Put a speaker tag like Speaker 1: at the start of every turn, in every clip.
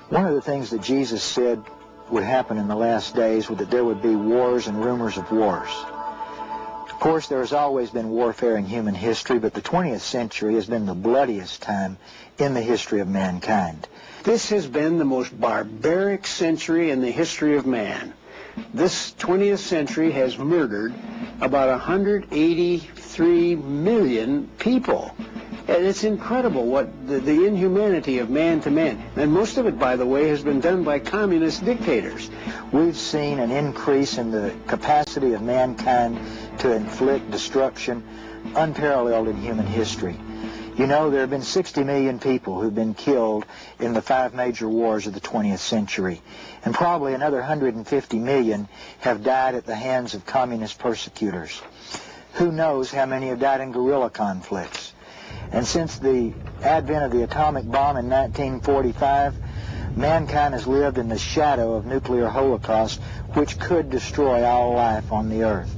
Speaker 1: One of the things that Jesus said would happen in the last days was that there would be wars and rumors of wars. Of course, there has always been warfare in human history, but the 20th century has been the bloodiest time in the history of mankind.
Speaker 2: This has been the most barbaric century in the history of man. This 20th century has murdered about 183 million people. And it's incredible what the inhumanity of man to man. And most of it, by the way, has been done by communist dictators.
Speaker 1: We've seen an increase in the capacity of mankind to inflict destruction unparalleled in human history. You know, there have been 60 million people who've been killed in the 5 major wars of the 20th century. And probably another 150 million have died at the hands of communist persecutors. Who knows how many have died in guerrilla conflicts? And since the advent of the atomic bomb in 1945, mankind has lived in the shadow of nuclear holocaust, which could destroy all life on the earth.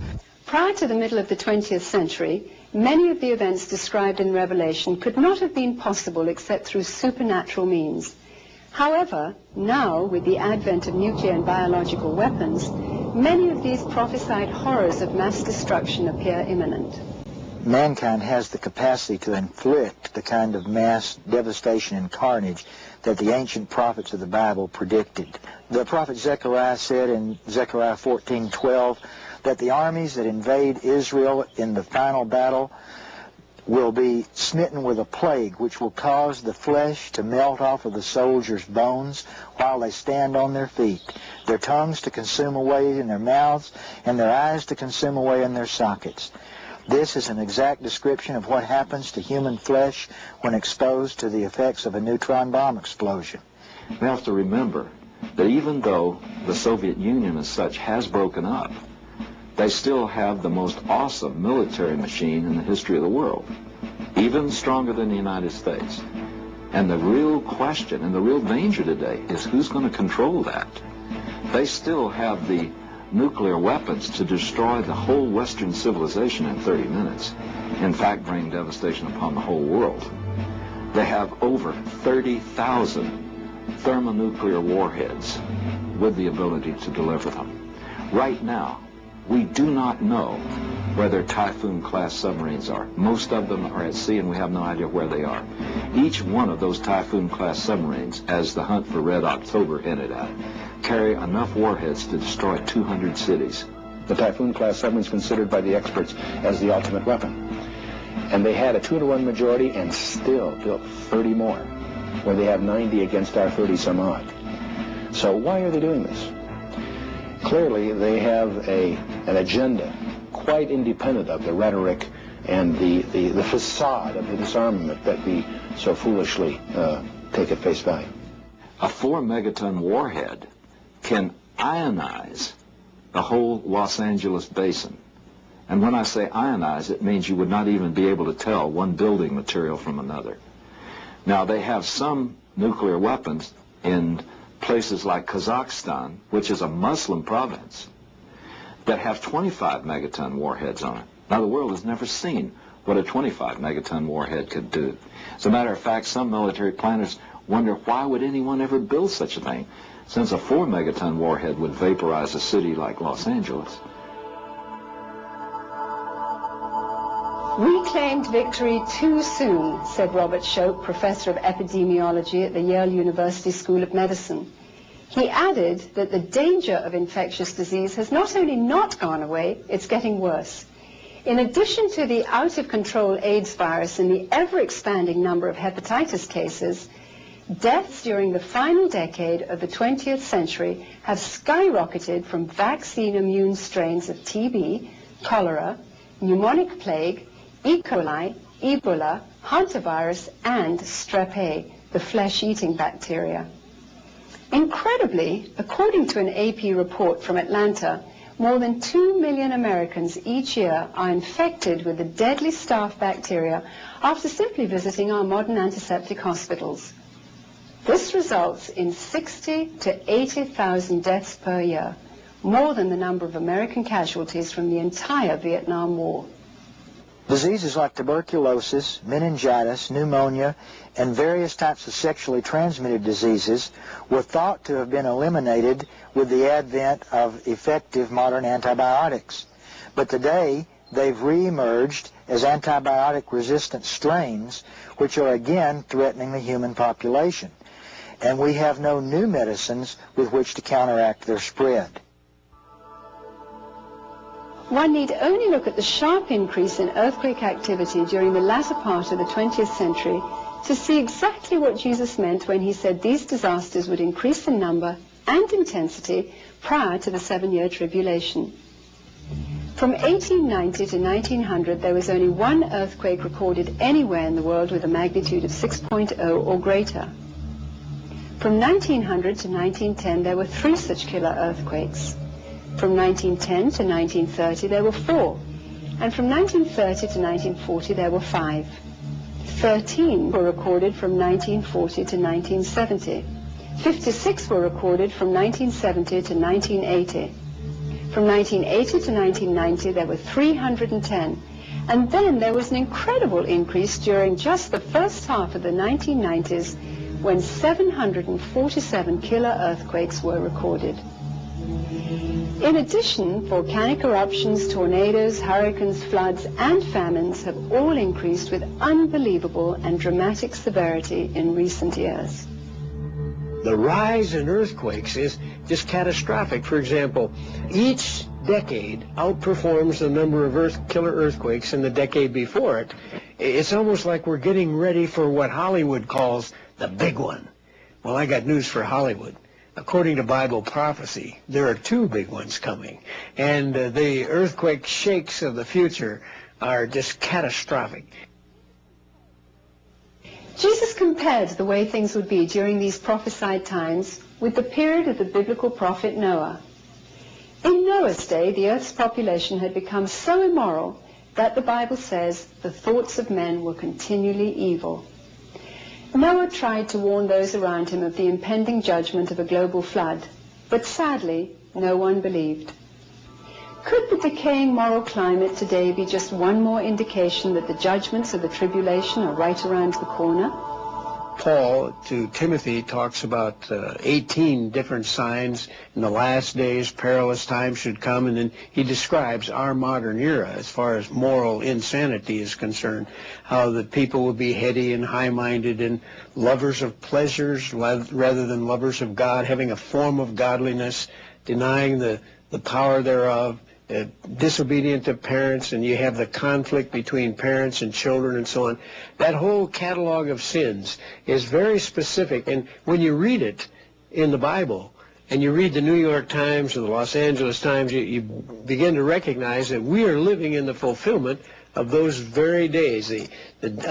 Speaker 3: Prior to the middle of the 20th century, many of the events described in Revelation could not have been possible except through supernatural means. However, now, with the advent of nuclear and biological weapons, many of these prophesied horrors of mass destruction appear imminent.
Speaker 1: Mankind has the capacity to inflict the kind of mass devastation and carnage that the ancient prophets of the Bible predicted. The prophet Zechariah said in Zechariah 14:12 that the armies that invade Israel in the final battle will be smitten with a plague which will cause the flesh to melt off of the soldiers' bones while they stand on their feet, their tongues to consume away in their mouths, and their eyes to consume away in their sockets. This is an exact description of what happens to human flesh when exposed to the effects of a neutron bomb explosion.
Speaker 4: We have to remember that even though the Soviet Union as such has broken up, they still have the most awesome military machine in the history of the world, even stronger than the United States. And the real question and the real danger today is who's going to control that. They still have the nuclear weapons to destroy the whole Western civilization in 30 minutes. In fact, bring devastation upon the whole world. They have over 30,000 thermonuclear warheads with the ability to deliver them. Right now, we do not know where their Typhoon-class submarines are. Most of them are at sea, and we have no idea where they are. Each one of those Typhoon-class submarines, as the hunt for Red October hinted at, carry enough warheads to destroy 200 cities.
Speaker 5: The Typhoon-class submarine is considered by the experts as the ultimate weapon. And they had a 2-to-1 majority and still built 30 more, where they have 90 against our 30-some-odd. So why are they doing this? Clearly, they have an agenda quite independent of the rhetoric and the facade of the disarmament that we so foolishly take at face value.
Speaker 4: A 4-megaton warhead can ionize the whole Los Angeles basin. And when I say ionize, it means you would not even be able to tell one building material from another. Now, they have some nuclear weapons in places like Kazakhstan, which is a Muslim province, that have 25 megaton warheads on it. Now, the world has never seen what a 25 megaton warhead could do. As a matter of fact, some military planners wonder why would anyone ever build such a thing, since a 4 megaton warhead would vaporize a city like Los Angeles.
Speaker 3: We claimed victory too soon, said Robert Shope, professor of epidemiology at the Yale University School of Medicine. He added that the danger of infectious disease has not only not gone away, it's getting worse. In addition to the out-of-control AIDS virus and the ever-expanding number of hepatitis cases, deaths during the final decade of the 20th century have skyrocketed from vaccine-immune strains of TB, cholera, pneumonic plague, E. coli, Ebola, hantavirus, and strep A, the flesh-eating bacteria. Incredibly, according to an AP report from Atlanta, more than 2 million Americans each year are infected with the deadly staph bacteria after simply visiting our modern antiseptic hospitals. This results in 60,000 to 80,000 deaths per year, more than the number of American casualties from the entire Vietnam War.
Speaker 1: Diseases like tuberculosis, meningitis, pneumonia, and various types of sexually transmitted diseases were thought to have been eliminated with the advent of effective modern antibiotics. But today, they've re-emerged as antibiotic-resistant strains, which are again threatening the human population. And we have no new medicines with which to counteract their spread.
Speaker 3: One need only look at the sharp increase in earthquake activity during the latter part of the 20th century to see exactly what Jesus meant when he said these disasters would increase in number and intensity prior to the 7-year tribulation. From 1890 to 1900, there was only one earthquake recorded anywhere in the world with a magnitude of 6.0 or greater. From 1900 to 1910, there were 3 such killer earthquakes. From 1910 to 1930, there were 4. And from 1930 to 1940, there were 5. 13 were recorded from 1940 to 1970. 56 were recorded from 1970 to 1980. From 1980 to 1990, there were 310. And then there was an incredible increase during just the first half of the 1990s when 747 killer earthquakes were recorded. In addition, volcanic eruptions, tornadoes, hurricanes, floods, and famines have all increased with unbelievable and dramatic severity in recent years.
Speaker 2: The rise in earthquakes is just catastrophic. For example, each decade outperforms the number of killer earthquakes in the decade before it. It's almost like we're getting ready for what Hollywood calls the big one. Well, I got news for Hollywood. According to Bible prophecy, there are 2 big ones coming, and the earthquake shakes of the future are just catastrophic.
Speaker 3: Jesus compared the way things would be during these prophesied times with the period of the biblical prophet Noah. In Noah's day, the earth's population had become so immoral that the Bible says the thoughts of men were continually evil. Noah tried to warn those around him of the impending judgment of a global flood, but sadly, no one believed. Could the decaying moral climate today be just one more indication that the judgments of the tribulation are right around the corner?
Speaker 2: Paul to Timothy talks about 18 different signs in the last days, perilous times should come, and then he describes our modern era as far as moral insanity is concerned, how the people will be heady and high-minded and lovers of pleasures rather than lovers of God, having a form of godliness, denying the power thereof, disobedient to parents, and you have the conflict between parents and children and so on. That whole catalog of sins is very specific, and when you read it in the Bible and you read the New York Times or the Los Angeles Times, you begin to recognize that we are living in the fulfillment of those very days, the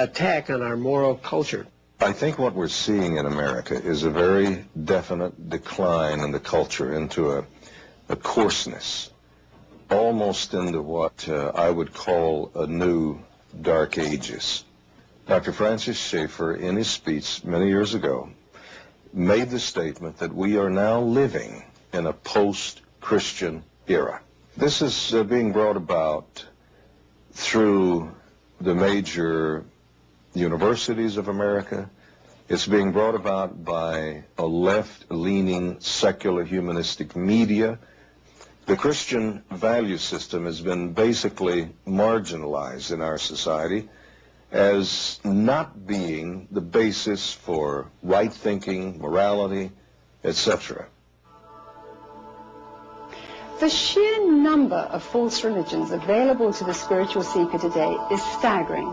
Speaker 2: attack on our moral culture.
Speaker 6: I think what we're seeing in America is a very definite decline in the culture into a coarseness, almost into what I would call a new dark ages. Dr. Francis Schaeffer, in his speech many years ago, made the statement that we are now living in a post-Christian era. This is being brought about through the major universities of America. It's being brought about by a left-leaning, secular, humanistic media. The Christian value system has been basically marginalized in our society as not being the basis for right thinking, morality, etc.
Speaker 3: The sheer number of false religions available to the spiritual seeker today is staggering.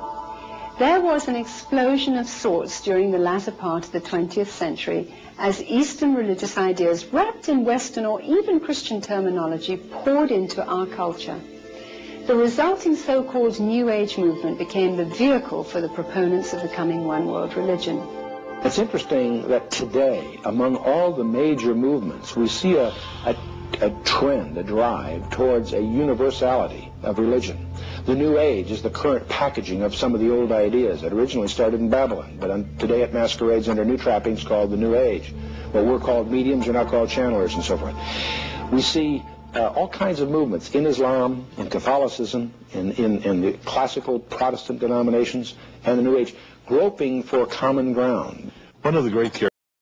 Speaker 3: There was an explosion of sorts during the latter part of the 20th century as Eastern religious ideas wrapped in Western or even Christian terminology poured into our culture. The resulting so-called New Age movement became the vehicle for the proponents of the coming one-world religion.
Speaker 5: It's interesting that today, among all the major movements, we see a trend, a drive towards a universality of religion. The New Age is the current packaging of some of the old ideas that originally started in Babylon, but today it masquerades under new trappings called the New Age. What we're called mediums are now called channelers and so forth. We see all kinds of movements in Islam, in Catholicism, in the classical Protestant denominations, and the New Age, groping for common ground.
Speaker 6: One of the great